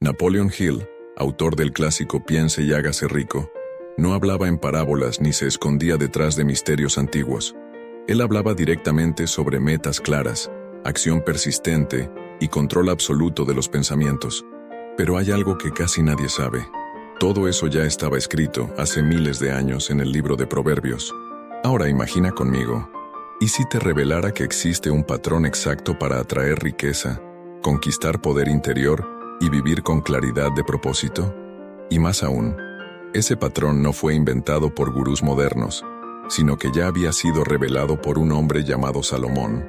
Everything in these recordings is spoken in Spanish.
Napoleon Hill, autor del clásico Piense y hágase rico, no hablaba en parábolas ni se escondía detrás de misterios antiguos. Él hablaba directamente sobre metas claras, acción persistente y control absoluto de los pensamientos. Pero hay algo que casi nadie sabe. Todo eso ya estaba escrito hace miles de años en el libro de Proverbios. Ahora imagina conmigo, ¿y si te revelara que existe un patrón exacto para atraer riqueza, conquistar poder interior y vivir con claridad de propósito? Y más aún, ese patrón no fue inventado por gurús modernos, sino que ya había sido revelado por un hombre llamado Salomón,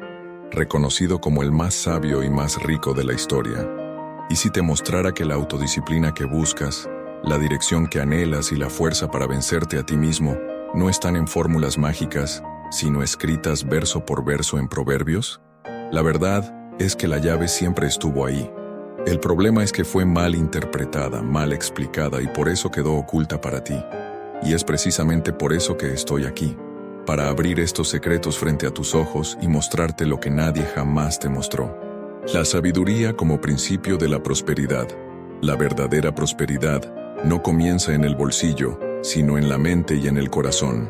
reconocido como el más sabio y más rico de la historia. ¿Y si te mostrara que la autodisciplina que buscas, la dirección que anhelas y la fuerza para vencerte a ti mismo no están en fórmulas mágicas, sino escritas verso por verso en Proverbios? La verdad es que la llave siempre estuvo ahí. El problema es que fue mal interpretada, mal explicada y por eso quedó oculta para ti. Y es precisamente por eso que estoy aquí, para abrir estos secretos frente a tus ojos y mostrarte lo que nadie jamás te mostró. La sabiduría como principio de la prosperidad. La verdadera prosperidad no comienza en el bolsillo, sino en la mente y en el corazón.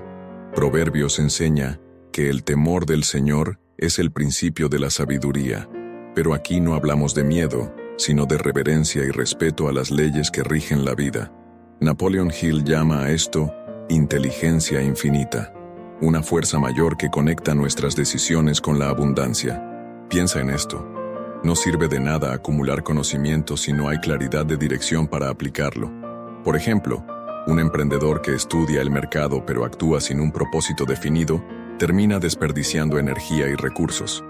Proverbios enseña que el temor del Señor es el principio de la sabiduría, pero aquí no hablamos de miedo, sino de reverencia y respeto a las leyes que rigen la vida. Napoleon Hill llama a esto inteligencia infinita, una fuerza mayor que conecta nuestras decisiones con la abundancia. Piensa en esto. No sirve de nada acumular conocimiento si no hay claridad de dirección para aplicarlo. Por ejemplo, un emprendedor que estudia el mercado pero actúa sin un propósito definido, termina desperdiciando energía y recursos.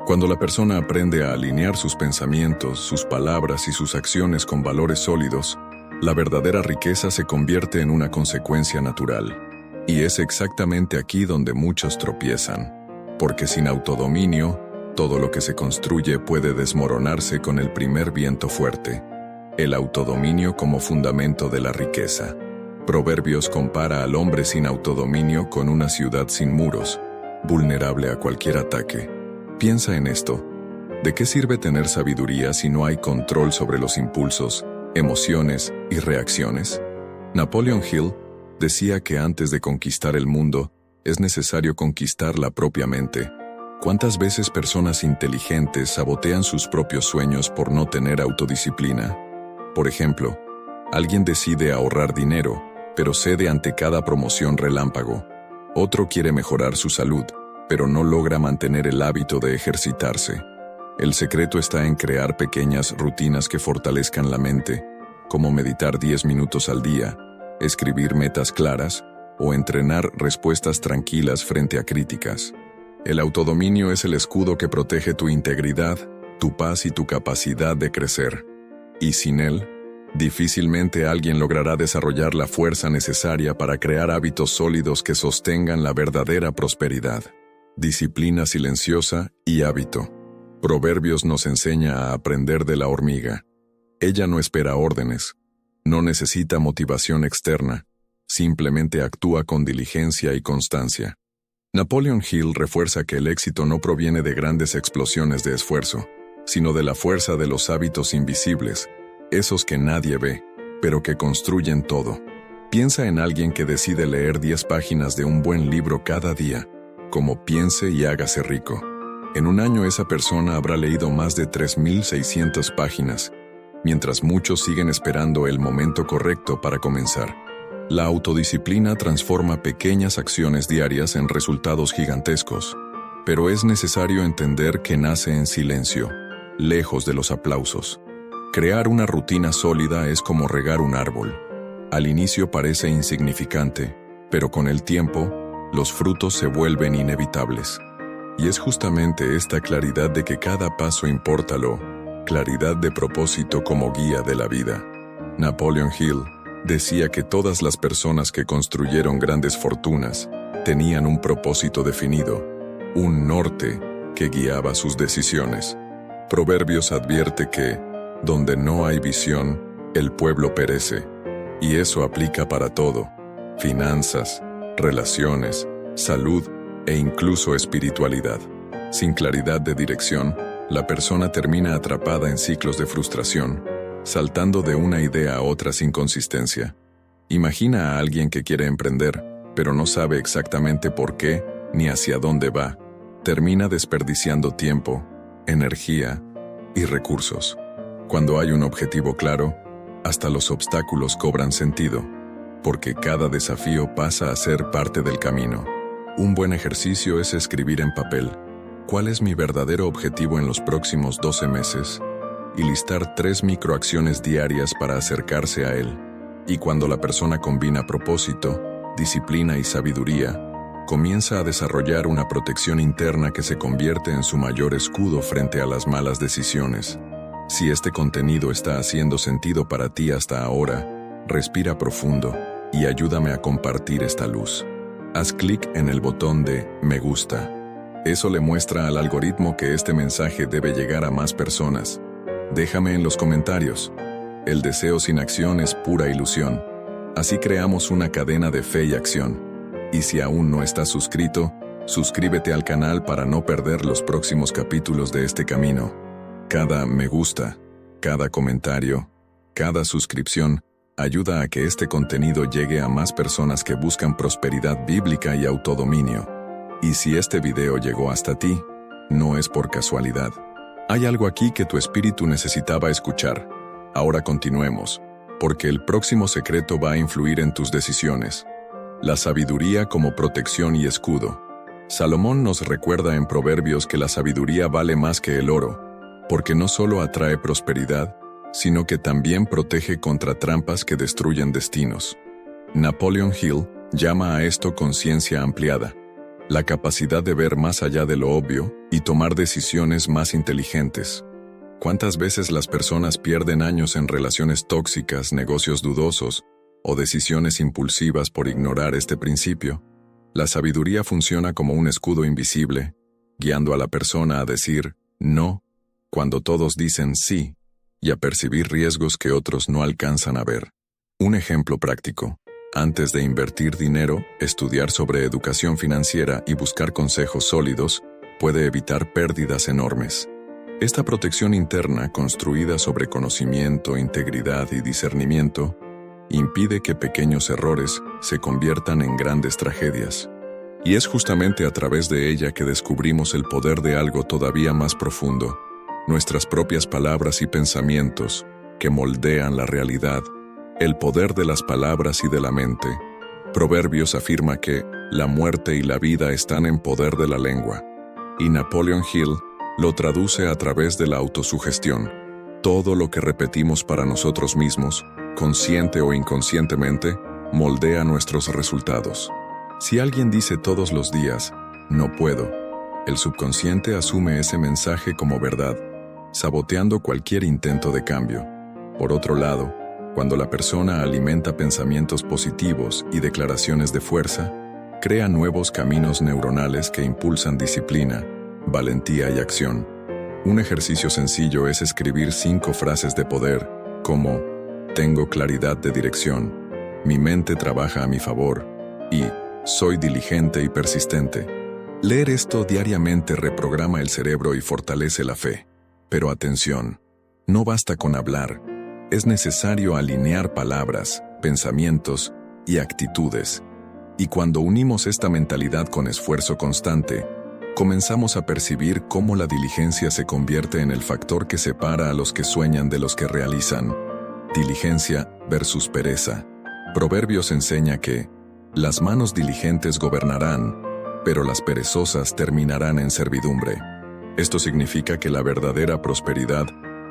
Cuando la persona aprende a alinear sus pensamientos, sus palabras y sus acciones con valores sólidos, la verdadera riqueza se convierte en una consecuencia natural. Y es exactamente aquí donde muchos tropiezan, porque sin autodominio, todo lo que se construye puede desmoronarse con el primer viento fuerte. El autodominio como fundamento de la riqueza. Proverbios compara al hombre sin autodominio con una ciudad sin muros, vulnerable a cualquier ataque. Piensa en esto. ¿De qué sirve tener sabiduría si no hay control sobre los impulsos, emociones y reacciones? Napoleon Hill decía que antes de conquistar el mundo, es necesario conquistar la propia mente. ¿Cuántas veces personas inteligentes sabotean sus propios sueños por no tener autodisciplina? Por ejemplo, alguien decide ahorrar dinero, pero cede ante cada promoción relámpago. Otro quiere mejorar su salud, pero no logra mantener el hábito de ejercitarse. El secreto está en crear pequeñas rutinas que fortalezcan la mente, como meditar 10 minutos al día, escribir metas claras o entrenar respuestas tranquilas frente a críticas. El autodominio es el escudo que protege tu integridad, tu paz y tu capacidad de crecer. Y sin él, difícilmente alguien logrará desarrollar la fuerza necesaria para crear hábitos sólidos que sostengan la verdadera prosperidad. Disciplina silenciosa y hábito. Proverbios nos enseña a aprender de la hormiga. Ella no espera órdenes, no necesita motivación externa, simplemente actúa con diligencia y constancia. Napoleon Hill refuerza que el éxito no proviene de grandes explosiones de esfuerzo, sino de la fuerza de los hábitos invisibles, esos que nadie ve, pero que construyen todo. Piensa en alguien que decide leer 10 páginas de un buen libro cada día, como Piense y hágase rico. En un año esa persona habrá leído más de 3.600 páginas, mientras muchos siguen esperando el momento correcto para comenzar. La autodisciplina transforma pequeñas acciones diarias en resultados gigantescos, pero es necesario entender que nace en silencio, lejos de los aplausos. Crear una rutina sólida es como regar un árbol. Al inicio parece insignificante, pero con el tiempo, los frutos se vuelven inevitables. Y es justamente esta claridad de que cada paso importa, claridad de propósito como guía de la vida. Napoleon Hill decía que todas las personas que construyeron grandes fortunas tenían un propósito definido, un norte que guiaba sus decisiones. Proverbios advierte que, donde no hay visión, el pueblo perece. Y eso aplica para todo: finanzas, relaciones, salud e incluso espiritualidad. Sin claridad de dirección, la persona termina atrapada en ciclos de frustración, saltando de una idea a otra sin consistencia. Imagina a alguien que quiere emprender, pero no sabe exactamente por qué ni hacia dónde va. Termina desperdiciando tiempo, energía y recursos. Cuando hay un objetivo claro, hasta los obstáculos cobran sentido, porque cada desafío pasa a ser parte del camino. Un buen ejercicio es escribir en papel ¿cuál es mi verdadero objetivo en los próximos 12 meses? Y listar 3 microacciones diarias para acercarse a él. Y cuando la persona combina propósito, disciplina y sabiduría, comienza a desarrollar una protección interna que se convierte en su mayor escudo frente a las malas decisiones. Si este contenido está haciendo sentido para ti hasta ahora, respira profundo y ayúdame a compartir esta luz. Haz clic en el botón de me gusta. Eso le muestra al algoritmo que este mensaje debe llegar a más personas. Déjame en los comentarios. El deseo sin acción es pura ilusión. Así creamos una cadena de fe y acción. Y si aún no estás suscrito, suscríbete al canal para no perder los próximos capítulos de este camino. Cada me gusta, cada comentario, cada suscripción ayuda a que este contenido llegue a más personas que buscan prosperidad bíblica y autodominio. Y si este video llegó hasta ti, no es por casualidad. Hay algo aquí que tu espíritu necesitaba escuchar. Ahora continuemos, porque el próximo secreto va a influir en tus decisiones. La sabiduría como protección y escudo. Salomón nos recuerda en Proverbios que la sabiduría vale más que el oro, porque no solo atrae prosperidad, sino que también protege contra trampas que destruyen destinos. Napoleon Hill llama a esto conciencia ampliada, la capacidad de ver más allá de lo obvio y tomar decisiones más inteligentes. ¿Cuántas veces las personas pierden años en relaciones tóxicas, negocios dudosos o decisiones impulsivas por ignorar este principio? La sabiduría funciona como un escudo invisible, guiando a la persona a decir no cuando todos dicen sí y a percibir riesgos que otros no alcanzan a ver. Un ejemplo práctico. Antes de invertir dinero, estudiar sobre educación financiera y buscar consejos sólidos puede evitar pérdidas enormes. Esta protección interna, construida sobre conocimiento, integridad y discernimiento, impide que pequeños errores se conviertan en grandes tragedias. Y es justamente a través de ella que descubrimos el poder de algo todavía más profundo, nuestras propias palabras y pensamientos, que moldean la realidad. El poder de las palabras y de la mente. Proverbios afirma que la muerte y la vida están en poder de la lengua. Y Napoleon Hill lo traduce a través de la autosugestión. Todo lo que repetimos para nosotros mismos, consciente o inconscientemente, moldea nuestros resultados. Si alguien dice todos los días, no puedo, el subconsciente asume ese mensaje como verdad, saboteando cualquier intento de cambio. Por otro lado, cuando la persona alimenta pensamientos positivos y declaraciones de fuerza, crea nuevos caminos neuronales que impulsan disciplina, valentía y acción. Un ejercicio sencillo es escribir 5 frases de poder, como tengo claridad de dirección, mi mente trabaja a mi favor y soy diligente y persistente. Leer esto diariamente reprograma el cerebro y fortalece la fe. Pero atención, no basta con hablar. Es necesario alinear palabras, pensamientos y actitudes. Y cuando unimos esta mentalidad con esfuerzo constante, comenzamos a percibir cómo la diligencia se convierte en el factor que separa a los que sueñan de los que realizan. Diligencia versus pereza. Proverbios enseña que las manos diligentes gobernarán, pero las perezosas terminarán en servidumbre. Esto significa que la verdadera prosperidad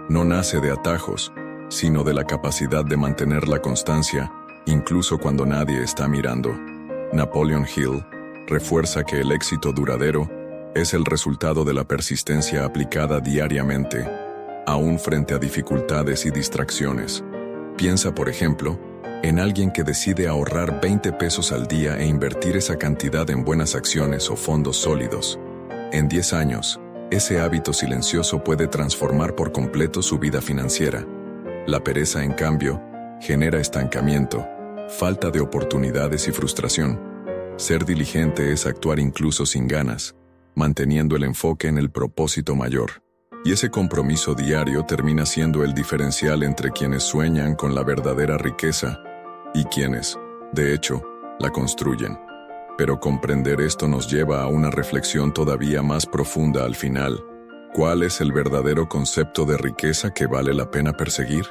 no nace de atajos, sino de la capacidad de mantener la constancia, incluso cuando nadie está mirando. Napoleon Hill refuerza que el éxito duradero es el resultado de la persistencia aplicada diariamente, aún frente a dificultades y distracciones. Piensa, por ejemplo, en alguien que decide ahorrar 20 pesos al día e invertir esa cantidad en buenas acciones o fondos sólidos. En 10 años, ese hábito silencioso puede transformar por completo su vida financiera. La pereza, en cambio, genera estancamiento, falta de oportunidades y frustración. Ser diligente es actuar incluso sin ganas, manteniendo el enfoque en el propósito mayor. Y ese compromiso diario termina siendo el diferencial entre quienes sueñan con la verdadera riqueza y quienes, de hecho, la construyen. Pero comprender esto nos lleva a una reflexión todavía más profunda al final. ¿Cuál es el verdadero concepto de riqueza que vale la pena perseguir?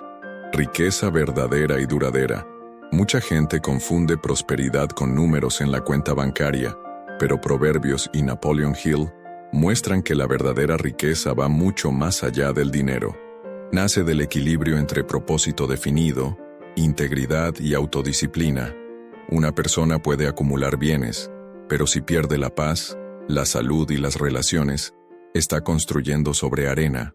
Riqueza verdadera y duradera. Mucha gente confunde prosperidad con números en la cuenta bancaria, pero Proverbios y Napoleon Hill muestran que la verdadera riqueza va mucho más allá del dinero. Nace del equilibrio entre propósito definido, integridad y autodisciplina. Una persona puede acumular bienes, pero si pierde la paz, la salud y las relaciones, está construyendo sobre arena.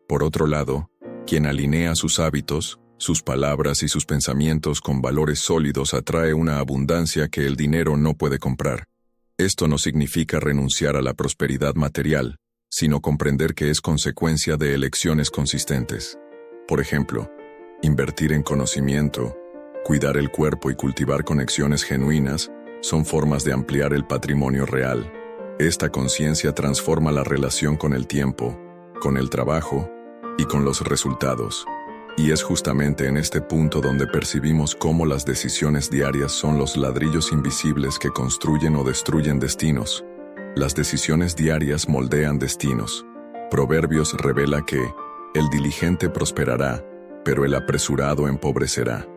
Por otro lado, quien alinea sus hábitos, sus palabras y sus pensamientos con valores sólidos atrae una abundancia que el dinero no puede comprar. Esto no significa renunciar a la prosperidad material, sino comprender que es consecuencia de elecciones consistentes. Por ejemplo, invertir en conocimiento, cuidar el cuerpo y cultivar conexiones genuinas son formas de ampliar el patrimonio real. Esta conciencia transforma la relación con el tiempo, con el trabajo y con los resultados. Y es justamente en este punto donde percibimos cómo las decisiones diarias son los ladrillos invisibles que construyen o destruyen destinos. Las decisiones diarias moldean destinos. Proverbios revela que el diligente prosperará, pero el apresurado empobrecerá.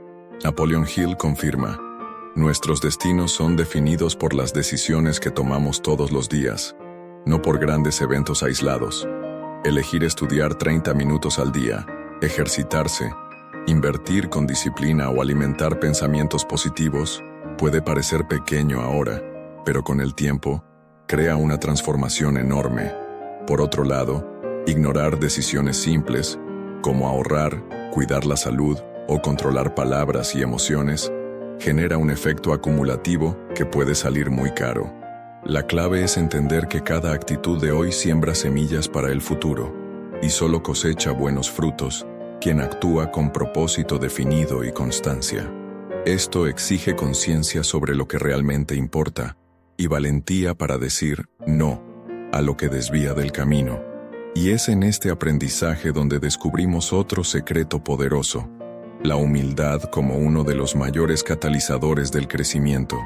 Napoleon Hill confirma: nuestros destinos son definidos por las decisiones que tomamos todos los días, no por grandes eventos aislados. Elegir estudiar 30 minutos al día, ejercitarse, invertir con disciplina o alimentar pensamientos positivos puede parecer pequeño ahora, pero con el tiempo crea una transformación enorme. Por otro lado, ignorar decisiones simples, como ahorrar, cuidar la salud o controlar palabras y emociones, genera un efecto acumulativo que puede salir muy caro. La clave es entender que cada actitud de hoy siembra semillas para el futuro, y solo cosecha buenos frutos quien actúa con propósito definido y constancia. Esto exige conciencia sobre lo que realmente importa y valentía para decir no a lo que desvía del camino. Y es en este aprendizaje donde descubrimos otro secreto poderoso: la humildad como uno de los mayores catalizadores del crecimiento.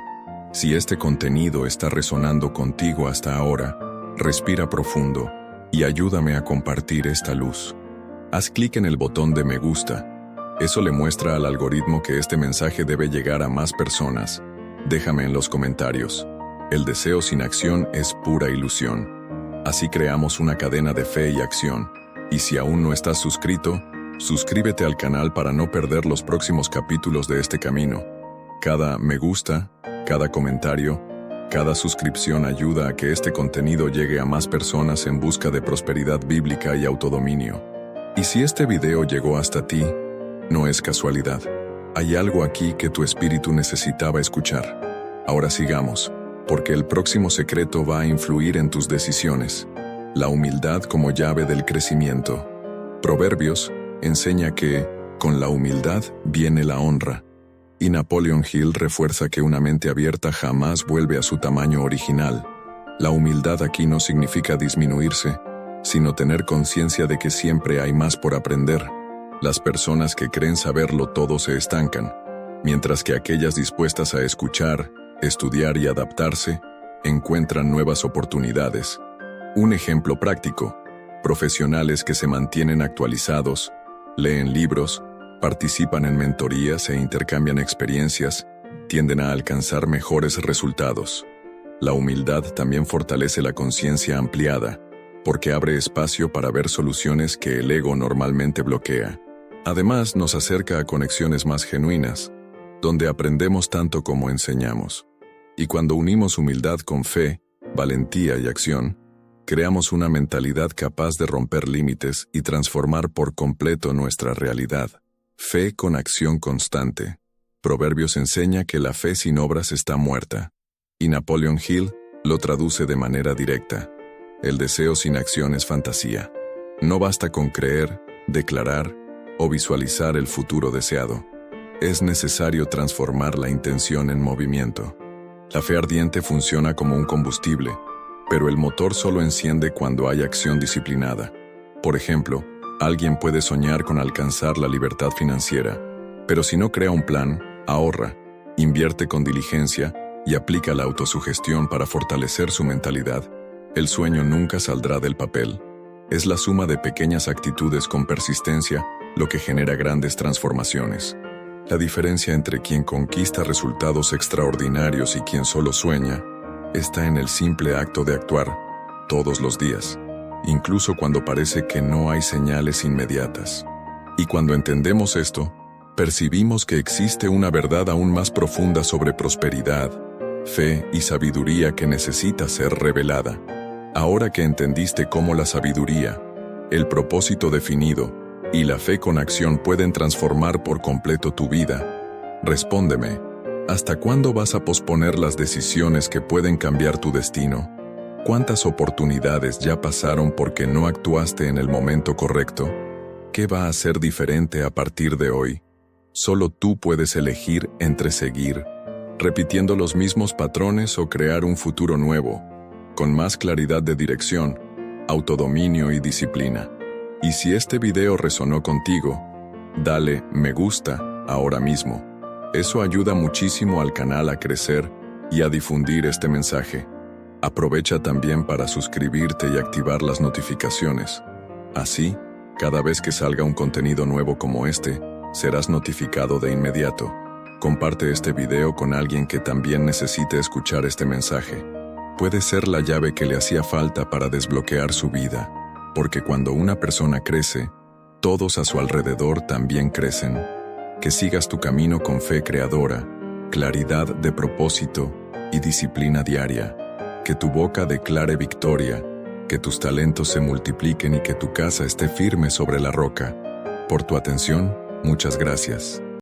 Si este contenido está resonando contigo hasta ahora, respira profundo y ayúdame a compartir esta luz. Haz clic en el botón de me gusta. Eso le muestra al algoritmo que este mensaje debe llegar a más personas. Déjame en los comentarios: el deseo sin acción es pura ilusión. Así creamos una cadena de fe y acción. Y si aún no estás suscrito, suscríbete al canal para no perder los próximos capítulos de este camino. Cada me gusta, cada comentario, cada suscripción ayuda a que este contenido llegue a más personas en busca de prosperidad bíblica y autodominio. Y si este video llegó hasta ti, no es casualidad. Hay algo aquí que tu espíritu necesitaba escuchar. Ahora sigamos, porque el próximo secreto va a influir en tus decisiones. La humildad como llave del crecimiento. Proverbios enseña que, con la humildad viene la honra. Y Napoleon Hill refuerza que una mente abierta jamás vuelve a su tamaño original. La humildad aquí no significa disminuirse, sino tener conciencia de que siempre hay más por aprender. Las personas que creen saberlo todo se estancan, mientras que aquellas dispuestas a escuchar, estudiar y adaptarse, encuentran nuevas oportunidades. Un ejemplo práctico: profesionales que se mantienen actualizados, leen libros, participan en mentorías e intercambian experiencias, tienden a alcanzar mejores resultados. La humildad también fortalece la conciencia ampliada, porque abre espacio para ver soluciones que el ego normalmente bloquea. Además, nos acerca a conexiones más genuinas, donde aprendemos tanto como enseñamos. Y cuando unimos humildad con fe, valentía y acción, creamos una mentalidad capaz de romper límites y transformar por completo nuestra realidad. Fe con acción constante. Proverbios enseña que la fe sin obras está muerta, y Napoleon Hill lo traduce de manera directa: el deseo sin acción es fantasía. No basta con creer, declarar o visualizar el futuro deseado. Es necesario transformar la intención en movimiento. La fe ardiente funciona como un combustible, pero el motor solo enciende cuando hay acción disciplinada. Por ejemplo, alguien puede soñar con alcanzar la libertad financiera, pero si no crea un plan, ahorra, invierte con diligencia y aplica la autosugestión para fortalecer su mentalidad, el sueño nunca saldrá del papel. Es la suma de pequeñas actitudes con persistencia lo que genera grandes transformaciones. La diferencia entre quien conquista resultados extraordinarios y quien solo sueña está en el simple acto de actuar todos los días, incluso cuando parece que no hay señales inmediatas. Y cuando entendemos esto, percibimos que existe una verdad aún más profunda sobre prosperidad, fe y sabiduría que necesita ser revelada. Ahora que entendiste cómo la sabiduría, el propósito definido y la fe con acción pueden transformar por completo tu vida, respóndeme, ¿hasta cuándo vas a posponer las decisiones que pueden cambiar tu destino? ¿Cuántas oportunidades ya pasaron porque no actuaste en el momento correcto? ¿Qué va a ser diferente a partir de hoy? Solo tú puedes elegir entre seguir, repitiendo los mismos patrones o crear un futuro nuevo, con más claridad de dirección, autodominio y disciplina. Y si este video resonó contigo, dale me gusta ahora mismo. Eso ayuda muchísimo al canal a crecer y a difundir este mensaje. Aprovecha también para suscribirte y activar las notificaciones. Así, cada vez que salga un contenido nuevo como este, serás notificado de inmediato. Comparte este video con alguien que también necesite escuchar este mensaje. Puede ser la llave que le hacía falta para desbloquear su vida, porque cuando una persona crece, todos a su alrededor también crecen. Que sigas tu camino con fe creadora, claridad de propósito y disciplina diaria. Que tu boca declare victoria, que tus talentos se multipliquen y que tu casa esté firme sobre la roca. Por tu atención, muchas gracias.